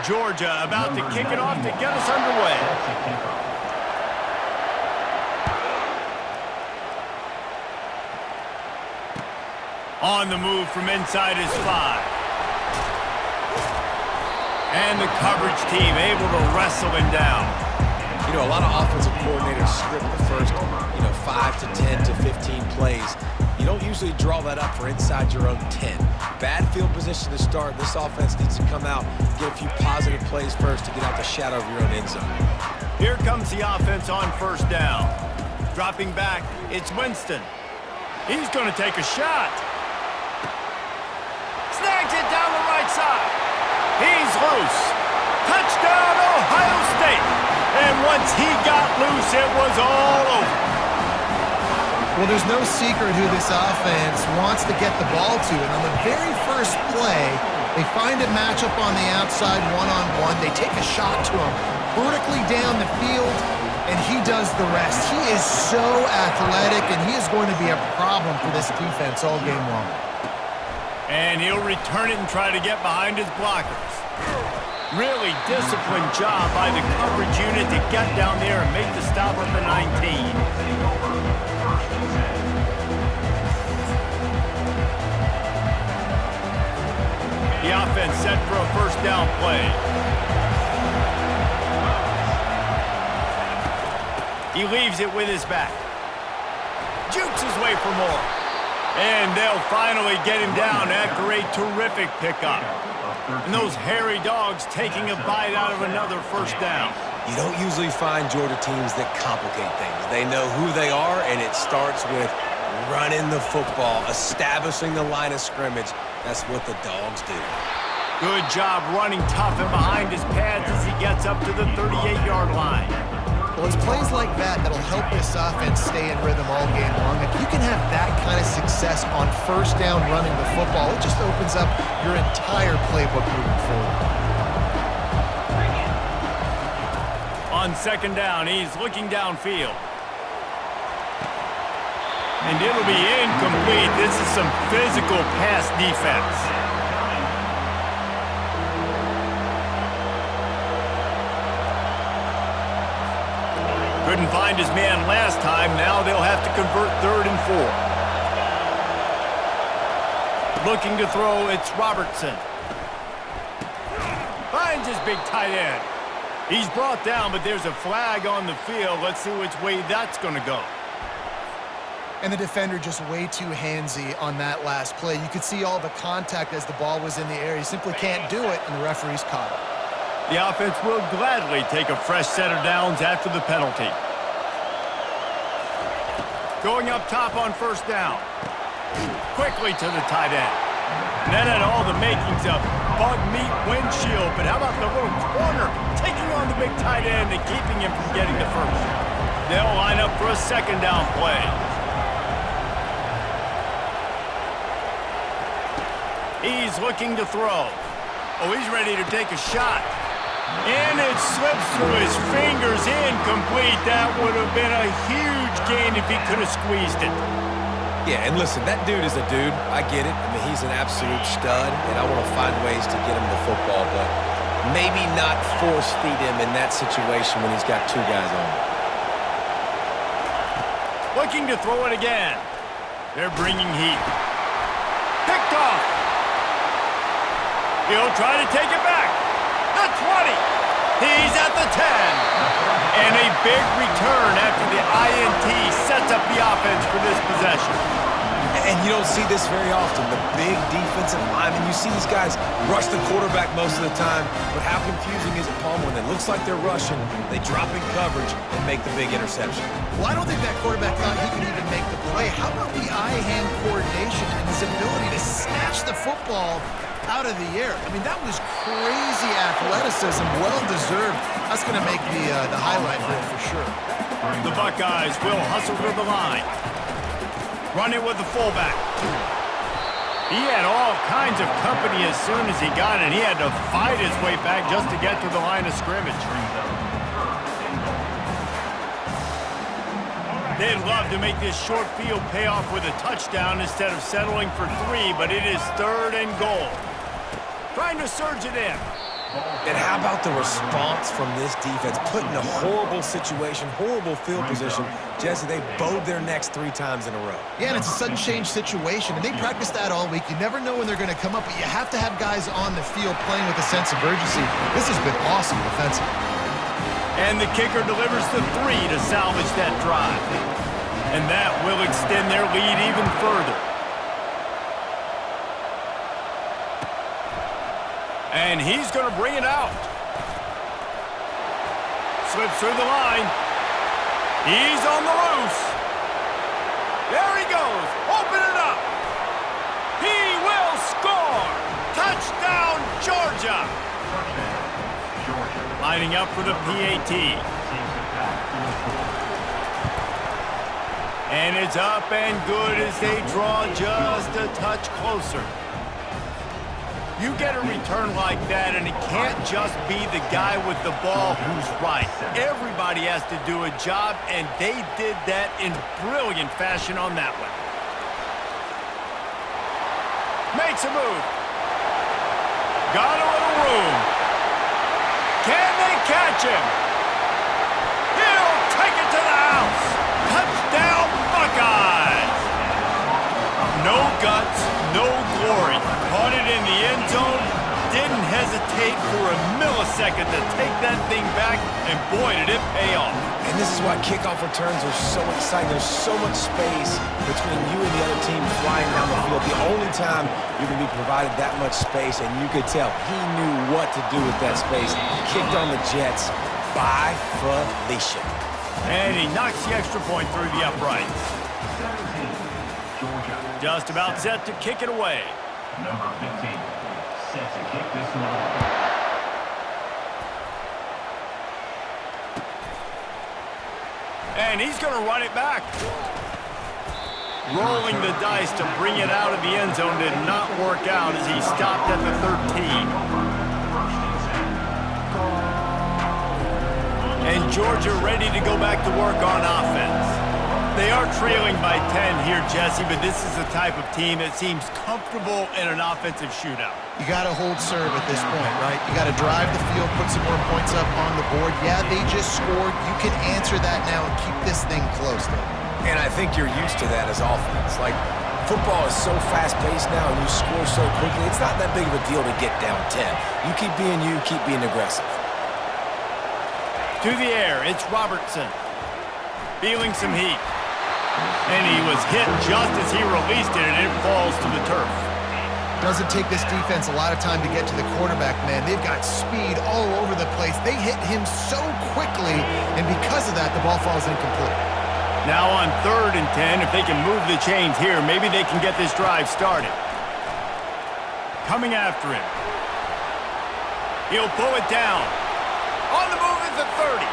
Georgia about to kick it off to get us underway. On the move from inside his 5. And the coverage team able to wrestle him down. You know, a lot of offensive coordinators script the first, 5 to 10 to 15 plays. You don't usually draw that up for inside your own 10. Bad field position to start. This offense needs to come out, get a few positive plays first to get out the shadow of your own end zone. Here comes the offense on first down. Dropping back, it's Winston. He's going to take a shot. Snags it down the right side. He's loose. Touchdown, Ohio State. And once he got loose, it was all over. Well, there's no secret who this offense wants to get the ball to. And on the very first play, they find a matchup on the outside one-on-one. They take a shot to him vertically down the field, and he does the rest. He is so athletic, and he is going to be a problem for this defense all game long. And he'll return it and try to get behind his blockers. Really disciplined job by the coverage unit to get down there and make the stop at the 19. The offense set for a first down play. He leaves it with his back. Jukes his way for more. And they'll finally get him down after a terrific pickup. And those hairy dogs taking a bite out of another first down. You don't usually find Georgia teams that complicate things. They know who they are, and it starts with running the football, establishing the line of scrimmage. That's what the dogs do. Good job running tough and behind his pads as he gets up to the 38-yard line. Well, it's plays like that that'll help this offense stay in rhythm all game long. If you can have that kind of success on first down running the football, it just opens up your entire playbook moving forward. On second down, he's looking downfield. And it'll be incomplete. This is some physical pass defense. Couldn't find his man last time. Now they'll have to convert 3rd and 4. Looking to throw, it's Robertson. Finds his big tight end. He's brought down, but there's a flag on the field. Let's see which way that's going to go. And the defender just way too handsy on that last play. You could see all the contact as the ball was in the air. He simply can't do it, and the referee's caught it. The offense will gladly take a fresh set of downs after the penalty. Going up top on first down. Quickly to the tight end. That had all the makings of bug meat windshield, but how about the little corner taking on the big tight end and keeping him from getting the first? They'll line up for a second down play. He's looking to throw. Oh, he's ready to take a shot. And it slips through his fingers, incomplete. That would have been a huge gain if he could have squeezed it. Yeah, and listen, that dude is a dude. I get it. I mean, he's an absolute stud, and I want to find ways to get him the football, but maybe not force feed him in that situation when he's got 2 guys on him. Looking to throw it again. They're bringing heat. Picked off. He'll try to take it back. The 20. He's at the 10. And a big return after the INT sets up the offense for this possession. And you don't see this very often, the big defensive linemen. You see these guys rush the quarterback most of the time, but how confusing is it, Palmer, when it looks like they're rushing, they drop in coverage and make the big interception? Well, I don't think that quarterback thought he could even make the play. How about the eye-hand coordination and his ability to snatch the football out of the air? I mean, that was crazy athleticism, well-deserved. That's going to make the highlight reel for sure. The Buckeyes will hustle to the line. Run it with the fullback. He had all kinds of company as soon as he got it. He had to fight his way back just to get to the line of scrimmage. They'd love to make this short field pay off with a touchdown instead of settling for 3, but it is 3rd and goal. Trying to surge it in. And how about the response from this defense? Put in a horrible situation, horrible field position. Jesse, they bowed their necks 3 times in a row. Yeah, and it's a sudden change situation, and they practice that all week. You never know when they're going to come up, but you have to have guys on the field playing with a sense of urgency. This has been awesome defensively. And the kicker delivers the 3 to salvage that drive. And that will extend their lead even further. And he's going to bring it out. Slips through the line. He's on the loose. There he goes. Open it up. He will score. Touchdown, Georgia. Lining up for the PAT. And it's up and good as they draw just a touch closer. You get a return like that, and it can't just be the guy with the ball who's right. Everybody has to do a job, and they did that in brilliant fashion on that one. Makes a move. Got a little room. Can they catch him? He'll take it to the house. Touchdown, Buckeyes. No guts, no glory. Caught it in the end zone. Didn't hesitate for a millisecond to take that thing back, and boy, did it pay off. And this is why kickoff returns are so exciting. There's so much space between you and the other team flying down the field. The only time you're going to be provided that much space, and you could tell he knew what to do with that space. Kicked on the Jets by Felicia. And he knocks the extra point through the uprights. Just about set to kick it away. Number 15, set to kick this one. And he's going to run it back. Rolling the dice to bring it out of the end zone did not work out as he stopped at the 13. And Georgia ready to go back to work on offense. They are trailing by 10 here, Jesse, but this is the type of team that seems comfortable in an offensive shootout. You got to hold serve at this point, right? You got to drive the field, put some more points up on the board. Yeah, they just scored. You can answer that now and keep this thing close, though. And I think you're used to that as offense. Like, football is so fast-paced now, and you score so quickly, it's not that big of a deal to get down 10. You keep being aggressive. To the air, it's Robertson. Feeling some heat. And he was hit just as he released it, and it falls to the turf. Doesn't take this defense a lot of time to get to the quarterback, man. They've got speed all over the place. They hit him so quickly, and because of that, the ball falls incomplete. Now on 3rd and 10, if they can move the chains here, maybe they can get this drive started. Coming after him. He'll pull it down. On the move at the 30.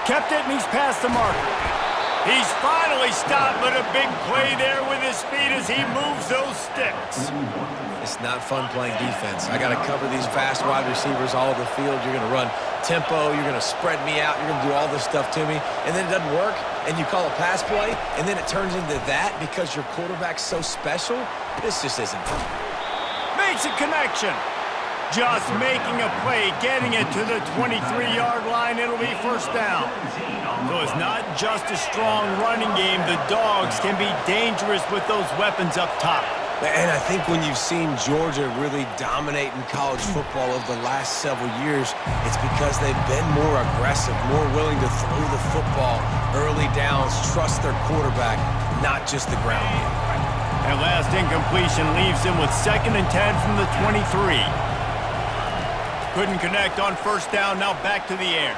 Kept it, and he's past the marker. He's finally stopped, but a big play there with his feet as he moves those sticks. It's not fun playing defense. I got to cover these fast wide receivers all over the field. You're going to run tempo. You're going to spread me out. You're going to do all this stuff to me. And then it doesn't work, and you call a pass play, and then it turns into that because your quarterback's so special. This just isn't fun. Makes a connection. Just making a play, getting it to the 23-yard line. It'll be 1st down. So it's not just a strong running game. The Dogs can be dangerous with those weapons up top. And I think when you've seen Georgia really dominate in college football over the last several years, it's because they've been more aggressive, more willing to throw the football early downs, trust their quarterback, not just the ground game. And last incompletion leaves him with 2nd and 10 from the 23. Couldn't connect on 1st down, now back to the air.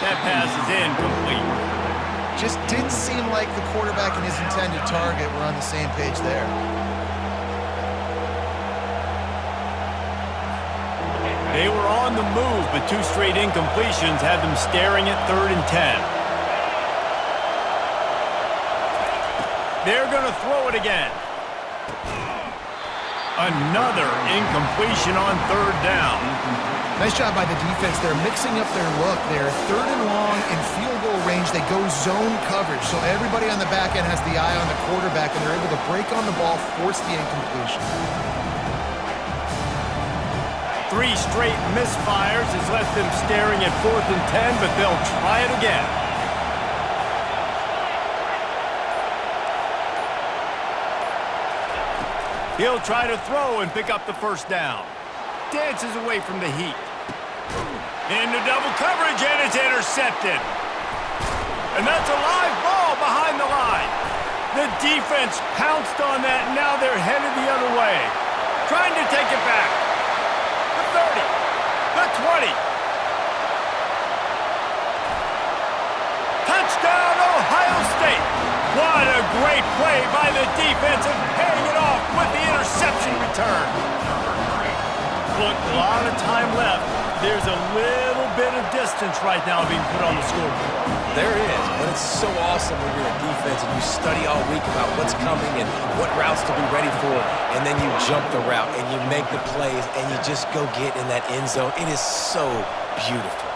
That pass is incomplete. Just didn't seem like the quarterback and his intended target were on the same page there. They were on the move, but 2 straight incompletions had them staring at 3rd and 10. They're going to throw it again. Another incompletion on 3rd down. Nice job by the defense. They're mixing up their look. They're 3rd and long in field goal range. They go zone coverage, so everybody on the back end has the eye on the quarterback, and they're able to break on the ball, force the incompletion. 3 straight misfires has left them staring at 4th and 10, but they'll try it again. He'll try to throw and pick up the first down. Dances away from the heat. Into double coverage, and it's intercepted. And that's a live ball behind the line. The defense pounced on that, and now they're headed the other way. Trying to take it back. The 30. The 20. Touchdown, Ohio State. What a great play by the defense and paying it off with the interception return. Look, a lot of time left. There's a little bit of distance right now being put on the scoreboard. There is, but it's so awesome when you're a defense and you study all week about what's coming and what routes to be ready for, and then you jump the route and you make the plays and you just go get in that end zone. It is so beautiful.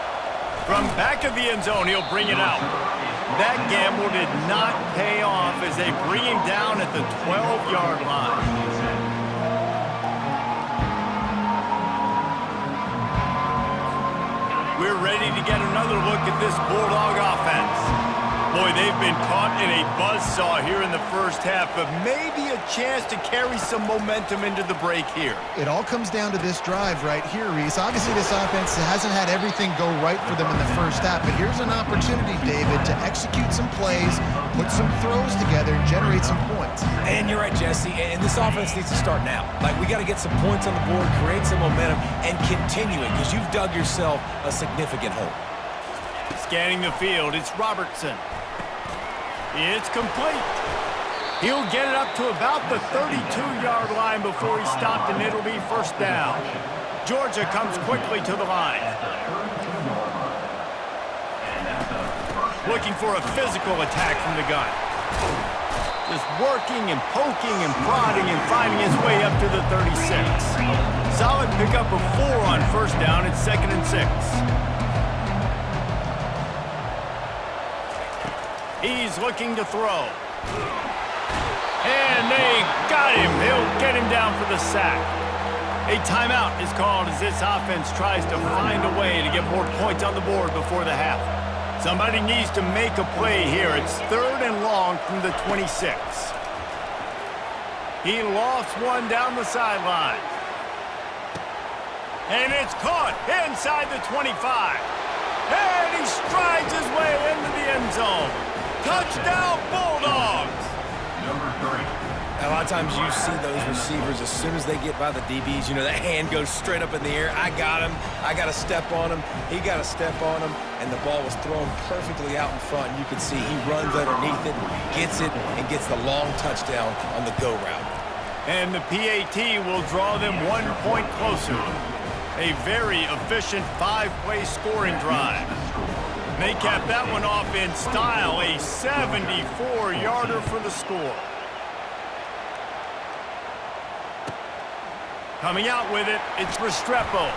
From back of the end zone, he'll bring it out. That gamble did not pay off as they bring him down at the 12-yard line. We're ready to get another look at this Bulldog offense. Boy, they've been caught in a buzzsaw here in the first half, but maybe a chance to carry some momentum into the break here. It all comes down to this drive right here, Reese. Obviously, this offense hasn't had everything go right for them in the first half, but here's an opportunity, David, to execute some plays, put some throws together, and generate some points. And you're right, Jesse, and this offense needs to start now. Like, we got to get some points on the board, create some momentum, and continue it, because you've dug yourself a significant hole. Scanning the field, it's Robertson. It's complete. He'll get it up to about the 32-yard line before he stopped, and it'll be first down. Georgia comes quickly to the line. Looking for a physical attack from the gun. Just working and poking and prodding and finding his way up to the 36. Solid pickup of 4 on first down. It's 2nd and 6. He's looking to throw. And they got him. He'll get him down for the sack. A timeout is called as this offense tries to find a way to get more points on the board before the half. Somebody needs to make a play here. It's 3rd and long from the 26. He lofts one down the sideline. And it's caught inside the 25. And he strides his way into the end zone. Touchdown, Bulldogs! Number 3. A lot of times you see those receivers, as soon as they get by the DBs, you know, that hand goes straight up in the air. I got him. I got to step on him. He got to step on him. And the ball was thrown perfectly out in front. You can see he runs underneath it, gets it, and gets the long touchdown on the go route. And the PAT will draw them 1 point closer. A very efficient 5-play scoring drive. They cap that one off in style, a 74-yarder for the score. Coming out with it, it's Restrepo.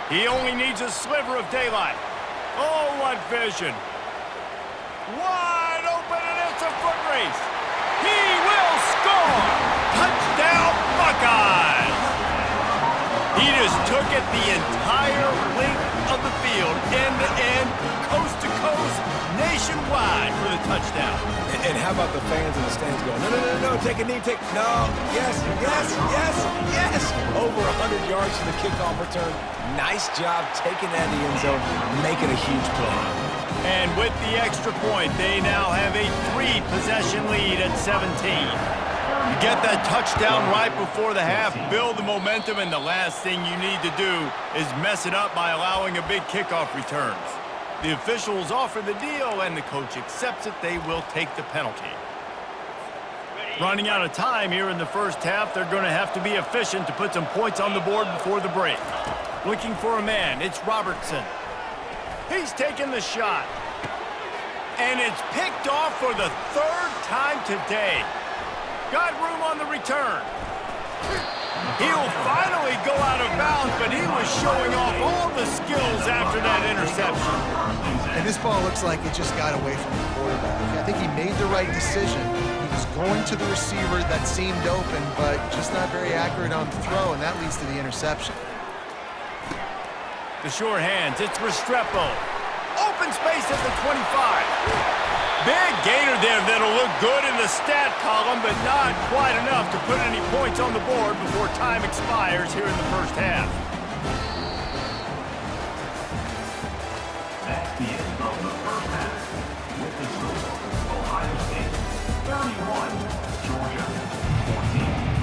He only needs a sliver of daylight. Oh, what vision. Wide open, and it's a foot race. He will score! Touchdown, Buckeyes! He just took it the entire length of the field, end-to-end, coast-to-coast, nationwide for the touchdown. And how about the fans in the stands going, no, no, no, no, take a knee, no, yes, yes, yes, yes. Over 100 yards from the kickoff return. Nice job taking that in the end zone, making a huge play. And with the extra point, they now have a 3-possession lead at 17. You get that touchdown right before the half, build the momentum, and the last thing you need to do is mess it up by allowing a big kickoff returns. The officials offer the deal, and the coach accepts it. They will take the penalty. Running out of time here in the first half, they're going to have to be efficient to put some points on the board before the break. Looking for a man, it's Robertson. He's taking the shot. And it's picked off for the 3rd time today. Got room on the return. He'll finally go out of bounds, but he was showing off all the skills after that interception. And this ball looks like it just got away from the quarterback. I think he made the right decision. He was going to the receiver that seemed open, but just not very accurate on the throw, and that leads to the interception. The sure hands, it's Restrepo. Open space at the 25. Big gainer there that'll look good in the stat column, but not quite enough to put any points on the board before time expires here in the first half. That's the end of the first half. With the score, Ohio State 31, Georgia 14.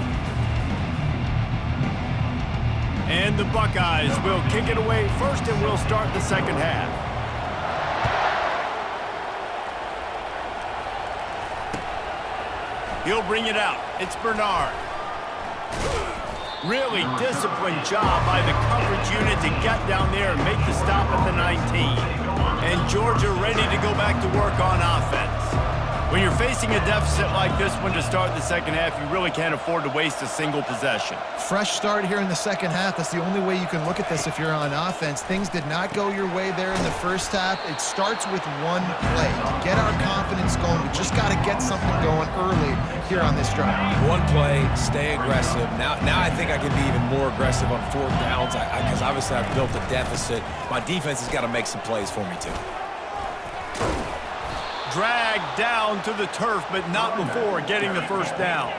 And the Buckeyes will kick it away first, and we'll start the second half. He'll bring it out. It's Bernard. Really disciplined job by the coverage unit to get down there and make the stop at the 19. And Georgia ready to go back to work on offense. When you're facing a deficit like this one to start the second half, you really can't afford to waste a single possession. Fresh start here in the second half. That's the only way you can look at this if you're on offense. Things did not go your way there in the first half. It starts with one play. To get our confidence going, we just got to get something going early here on this drive. One play, stay aggressive. Now I think I can be even more aggressive on fourth downs because obviously I've built a deficit. My defense has got to make some plays for me too. Dragged down to the turf, but not before getting the first down.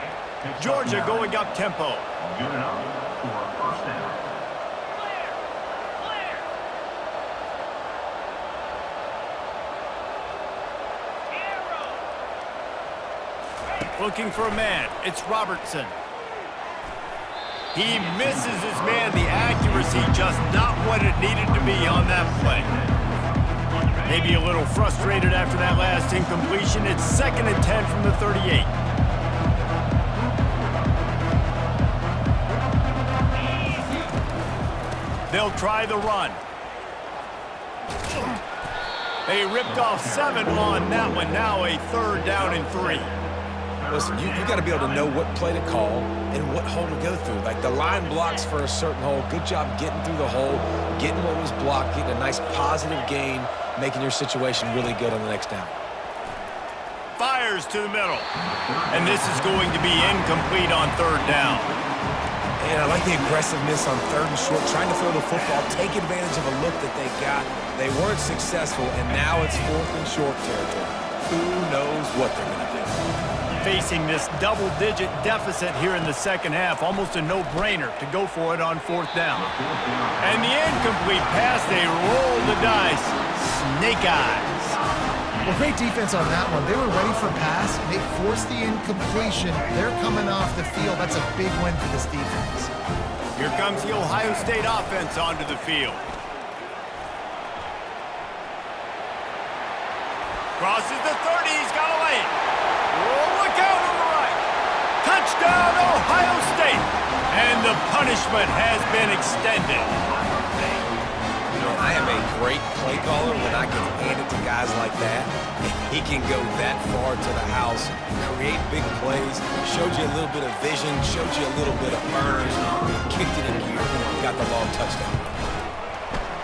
Georgia going up tempo. Good enough for a first down. Looking for a man. It's Robertson. He misses his man. The accuracy just not what it needed to be on that play. Maybe a little frustrated after that last incompletion. It's 2nd and 10 from the 38. They'll try the run. They ripped off 7 on that one. Now a 3rd down and 3. Listen, you got to be able to know what play to call and what hole to go through. Like the line blocks for a certain hole. Good job getting through the hole, getting what was blocked, getting a nice positive gain, making your situation really good on the next down. Fires to the middle. And this is going to be incomplete on 3rd down. And I like the aggressiveness on 3rd and short, trying to throw the football, take advantage of a look that they got. They weren't successful, and now it's 4th and short territory. Who knows what they're going to do? Facing this double-digit deficit here in the second half, almost a no-brainer to go for it on 4th down. And the incomplete pass, they roll the dice. Snake eyes. Well, great defense on that one. They were ready for pass. They forced the incompletion. They're coming off the field. That's a big win for this defense. Here comes the Ohio State offense onto the field. Crosses the 30. He's got to lay it. Oh, look out on the right. Touchdown, Ohio State. And the punishment has been extended. I am a great play caller when I can hand it to guys like that. He can go that far to the house, create big plays, showed you a little bit of vision, showed you a little bit of burners, kicked it in gear, got the long touchdown.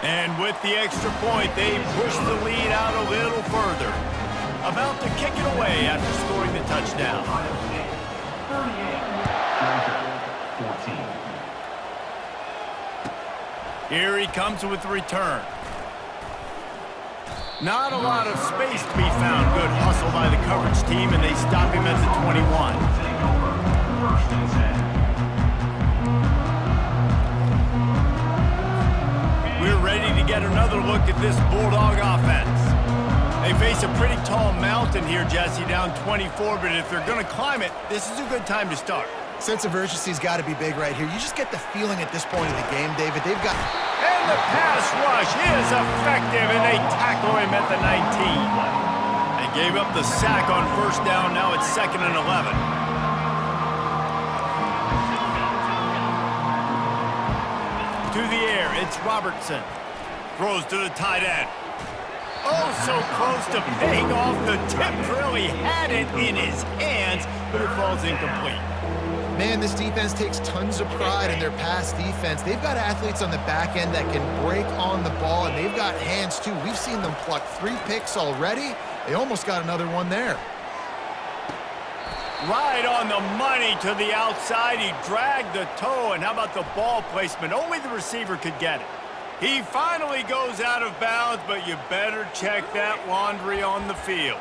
And with the extra point, they push the lead out a little further. About to kick it away after scoring the touchdown. 38, Georgia 14. Here he comes with the return. Not a lot of space to be found. Good hustle by the coverage team, and they stop him at the 21. First and 10. We're ready to get another look at this Bulldog offense. They face a pretty tall mountain here, Jesse, down 24, but if they're going to climb it, this is a good time to start. Sense of urgency's got to be big right here. You just get the feeling at this point of the game, David. They've got... And the pass rush is effective, and they tackle him at the 19. They gave up the sack on 1st down. Now it's 2nd and 11. To the air, it's Robertson. Throws to the tight end. Oh, so close to paying off the tip. Really had it in his hands, but it falls incomplete. Man, this defense takes tons of pride in their pass defense. They've got athletes on the back end that can break on the ball, and they've got hands, too. We've seen them pluck 3 picks already. They almost got another one there. Right on the money to the outside. He dragged the toe, and how about the ball placement? Only the receiver could get it. He finally goes out of bounds, but you better check that laundry on the field.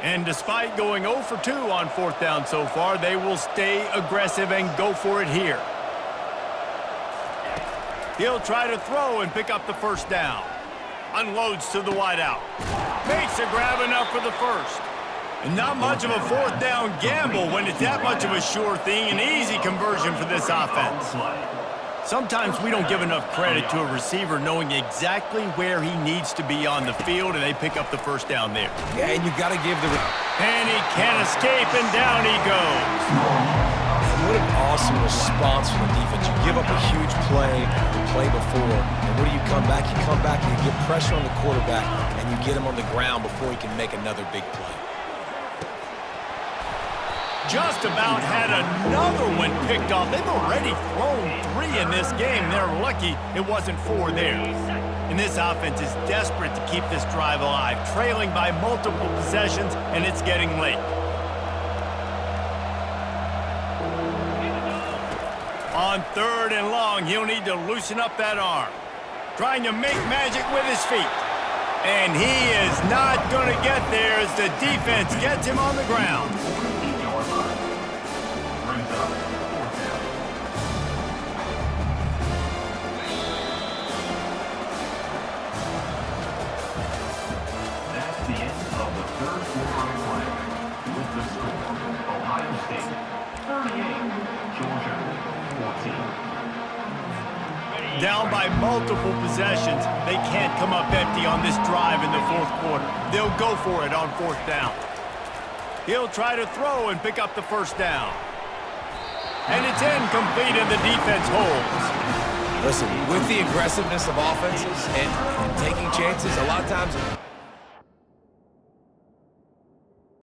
And despite going 0 for 2 on 4th down so far, they will stay aggressive and go for it here. He'll try to throw and pick up the 1st down. Unloads to the wideout. Makes a grab enough for the 1st. And not much of a 4th down gamble when it's that much of a sure thing, an easy conversion for this offense. Sometimes we don't give enough credit to a receiver knowing exactly where he needs to be on the field, and they pick up the 1st down there. Yeah, and you got to give the... And he can't escape, and down he goes. What an awesome response from the defense. You give up a huge play the play before, and what do you come back? You come back and you get pressure on the quarterback, and you get him on the ground before he can make another big play. Just about had another one picked off. They've already thrown 3 in this game. They're lucky it wasn't 4 there. And this offense is desperate to keep this drive alive, trailing by multiple possessions, and it's getting late. On 3rd and long, he'll need to loosen up that arm. Trying to make magic with his feet. And he is not going to get there as the defense gets him on the ground. That's the end of the 3rd quarter of play. With the score, Ohio State 38, Georgia 14. Down by multiple possessions, they can't come up empty on this drive in the 4th quarter. They'll go for it on 4th down. He'll try to throw and pick up the 1st down. And it's incomplete, and the defense holds. Listen, with the aggressiveness of offenses and taking chances, a lot of times